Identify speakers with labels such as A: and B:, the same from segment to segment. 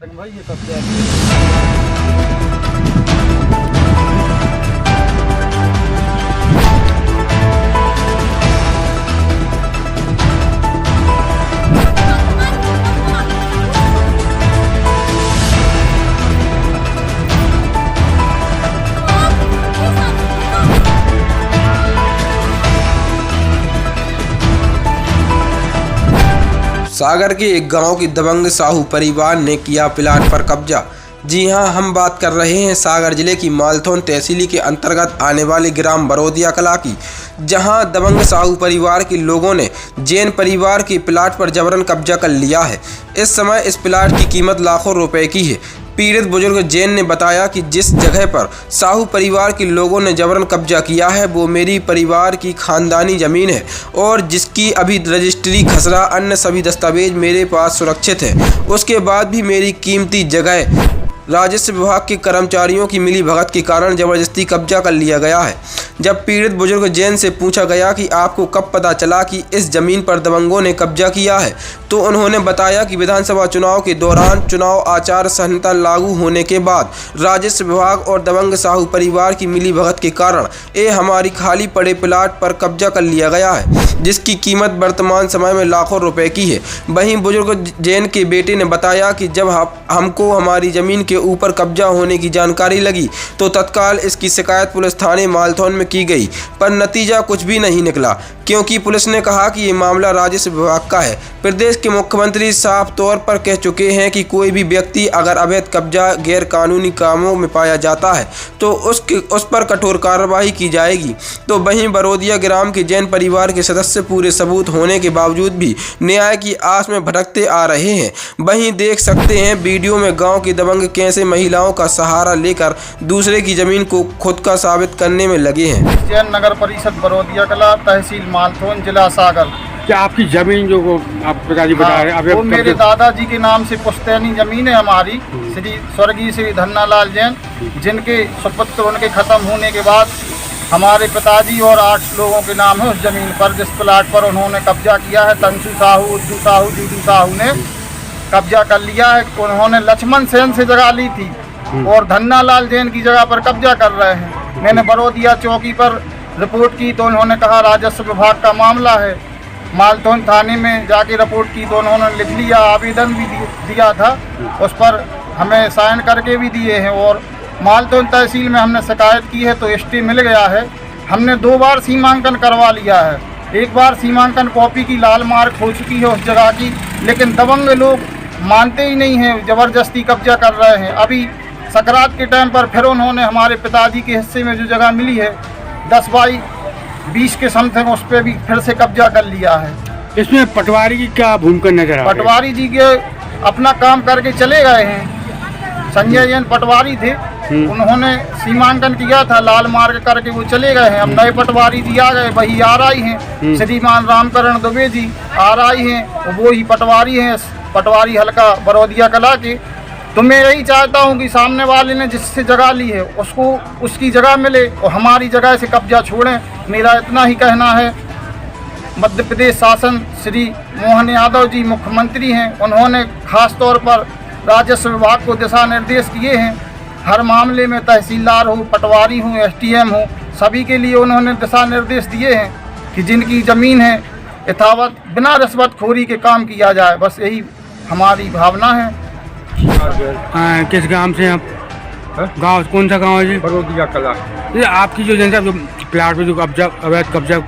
A: भाई ये कब्जा
B: सागर के एक गांव की दबंग साहू परिवार ने किया प्लाट पर कब्जा। जी हां, हम बात कर रहे हैं सागर जिले की मालथौन तहसील के अंतर्गत आने वाले ग्राम बरोदिया कला की, जहां दबंग साहू परिवार के लोगों ने जैन परिवार के प्लाट पर जबरन कब्जा कर लिया है। इस समय इस प्लाट की कीमत लाखों रुपए की है। पीड़ित बुजुर्ग जैन ने बताया कि जिस जगह पर साहू परिवार के लोगों ने जबरन कब्जा किया है वो मेरी परिवार की खानदानी ज़मीन है और जिसकी अभी रजिस्ट्री, खसरा, अन्य सभी दस्तावेज मेरे पास सुरक्षित है। उसके बाद भी मेरी कीमती जगह राजस्व विभाग के कर्मचारियों की मिलीभगत के कारण जबरदस्ती कब्जा कर लिया गया है। जब पीड़ित बुजुर्ग जैन से पूछा गया कि आपको कब पता चला कि इस जमीन पर दबंगों ने कब्जा किया है, तो उन्होंने बताया कि विधानसभा चुनाव के दौरान चुनाव आचार संहिता लागू होने के बाद राजस्व विभाग और दबंग साहू परिवार की मिलीभगत के कारण ये हमारी खाली पड़े प्लाट पर कब्जा कर लिया गया है, जिसकी कीमत वर्तमान समय में लाखों रुपए की है। वहीं बुजुर्ग जैन के बेटे ने बताया कि जब हमको हमारी ज़मीन के ऊपर कब्जा होने की जानकारी लगी तो तत्काल इसकी शिकायत पुलिस थाने मालथौन में की गई, पर नतीजा कुछ भी नहीं निकला, क्योंकि पुलिस ने कहा कि ये मामला राजस्व विभाग का है। प्रदेश के मुख्यमंत्री साफ तौर पर कह चुके हैं कि कोई भी व्यक्ति अगर अवैध कब्जा, गैर कानूनी कामों में पाया जाता है तो उस पर कठोर कार्रवाई की जाएगी। तो वहीं बरोदिया ग्राम के जैन परिवार के सदस्य पूरे सबूत होने के बावजूद भी न्याय की आस में भटकते आ रहे हैं। वहीं देख सकते हैं वीडियो में गाँव के दबंग कैसे महिलाओं का सहारा लेकर दूसरे की जमीन को खुद का साबित करने में लगे हैं।
A: जैन नगर परिषद बरोदिया कला, तहसील मालथौन, जिला सागर।
C: क्या आपकी जमीन जो आप पिताजी बता रहे हैं,
A: वो मेरे दादाजी के नाम से पुश्तैनी जमीन है हमारी, श्री स्वर्गीय श्री धन्नालाल जैन, जिनके सुपुत्र उनके खत्म होने के बाद हमारे पिताजी और 8 लोगों के नाम है उस जमीन पर, जिस प्लाट पर उन्होंने कब्जा किया है। तंसू साहू, उद्दू साहू, जीडू साहू ने कब्जा कर लिया है। उन्होंने लक्ष्मण सेन से जगह ली थी और धन्नालाल जैन की जगह पर कब्जा कर रहे हैं। मैंने बरोदिया चौकी पर रिपोर्ट की तो उन्होंने कहा राजस्व विभाग का मामला है। मालथौन थाने में जाके रिपोर्ट की तो उन्होंने लिख लिया, आवेदन भी दिया था, उस पर हमें साइन करके भी दिए हैं। और मालथौन तहसील में हमने शिकायत की है तो स्टे मिल गया है। हमने 2 बार सीमांकन करवा लिया है। एक बार सीमांकन कॉपी की लाल मार्क हो चुकी है उस जगह की, लेकिन दबंग लोग मानते ही नहीं हैं, ज़बरदस्ती कब्जा कर रहे हैं। अभी सकरात के टाइम पर फिर उन्होंने हमारे पिताजी के हिस्से में जो जगह मिली है 10 बाई 20 के समथिंग, उस पर भी फिर से कब्जा कर लिया है।
C: इसमें पटवारी की क्या भूमिका नजर आ रही है?
A: पटवारी जी के अपना काम करके चले गए हैं। संजय जैन पटवारी थे, उन्होंने सीमांकन किया था, लाल मार्ग करके वो चले गए हैं। अब नए पटवारी जी आ गए, वही RI हैं, श्रीमान रामकरण दुबे जी RI हैं, वो ही पटवारी हैं, पटवारी हल्का बरोदिया कला के। तो मैं यही चाहता हूं कि सामने वाले ने जिससे जगह ली है उसको उसकी जगह मिले और हमारी जगह से कब्जा छोड़ें। मेरा इतना ही कहना है। मध्य प्रदेश शासन श्री मोहन यादव जी मुख्यमंत्री हैं, उन्होंने खास तौर पर राजस्व विभाग को दिशा निर्देश दिए हैं। हर मामले में तहसीलदार हो, पटवारी हो, SDM हो, सभी के लिए उन्होंने दिशा निर्देश दिए हैं कि जिनकी ज़मीन है यथावत बिना रिश्वतखोरी के काम किया जाए। बस यही हमारी भावना है।
C: किस गांव से आप? गांव कौन सा गांव है जी?
D: बरोदिया कला।
C: ये आपकी जो जनता जो प्लाट पे जो अवैध कब्जा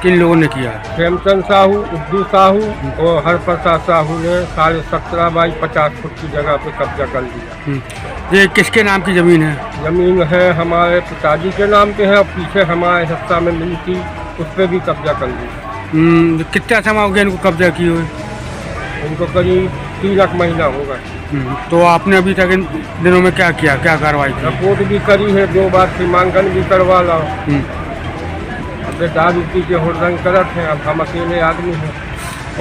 C: किन लोगों ने किया है?
D: खेमचंद साहू, उद्दू साहू और हरप्रसाद साहू ने 17.5 बाई 50 फुट की जगह पे कब्जा कर लिया।
C: ये किसके नाम की जमीन है?
D: जमीन है हमारे पिताजी के नाम पे है और पीछे हमारे हिस्सा में मिली थी, उस पर भी कब्जा कर लिया।
C: कितना समय हो गया इनको कब्जा किए हुए?
D: इनको करीब 3 महीना होगा।
C: तो आपने अभी तक इन दिनों में क्या किया, क्या कार्रवाई की?
D: रिपोर्ट भी करी है, 2 बार सीमांकन भी करवा ला। दारू पी के हुड़दंग करत हैं, अब हम अकेले आदमी हैं।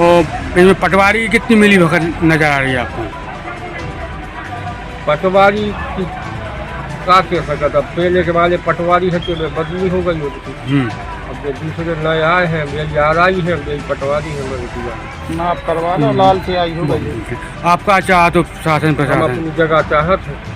C: और इसमें पटवारी की कितनी मिली भगत नजर आ रही है आपको?
D: पटवारी की का कह सकता, अब पहले के वाले पटवारी है तो बदली हो गई होती। ये दूसरे नए आए हैं, मेरी आरआई है, मेरी पटवारी है, मेरी दीवार।
A: माफ करवा लो, लाल से आई हो गई।
C: आपका चाह तो शासन
D: हम
C: प्रशासन
D: अपनी जगह चाहत है।